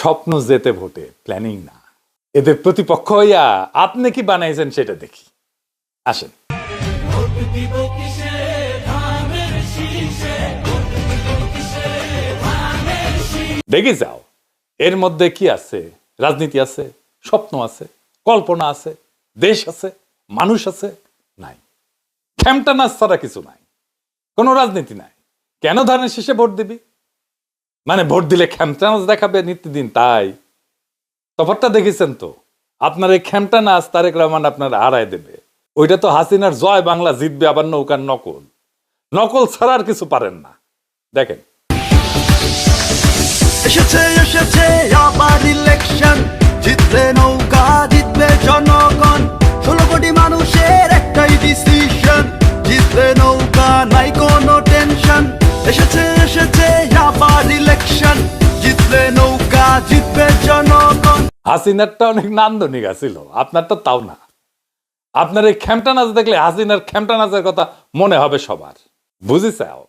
স্বপ্ন যেতে ভোটে, প্ল্যানিং না। এদের প্রতিপক্ষ হইয়া আপনি কি বানাইছেন সেটা দেখি। আসেন। দেখি যাও এর মধ্যে কি আছে। রাজনীতি আছে, স্বপ্ন আছে, কল্পনা আছে, দেশ আছে, মানুষ আছে? নাই। খেমটা নাচ ছাড়া কিছু নাই, কোনো রাজনীতি নাই। কেন ধানের শেষে ভোট দিবি? মানে ভোট দিলে খেমটা নাচ দেখাবে নিত্যদিন, তাই? তফাৎটা দেখেছেন তো। আপনার এই খেমটা নাচ তারেক রহমান আপনার হারায় দেবে। ওইটা তো হাসিনার জয় বাংলা জিতবে, আবার নৌকার নকল। নকল ছাড়া আর কিছু পারেন না। দেখেন, এসেছে এসেছে আবার ইলেকশন, জিতবে নৌকা, জিতবে জনগণ। 16 কোটি মানুষের একটাই ডিসিশন, জিতবে নৌকা, নাই কোনো টেনশন। এসেছে এসেছে আবার ইলেকশন, জিতবে নৌকা, জিতবে জনগণ। হাসিনারটা অনেক নান্দনিক ছিল, আপনারটা তাও না। আপনার এই খেমটা নাচ দেখলে হাসিনার খেমটা নাচের কথা মনে হবে সবার। বুঝিছাও?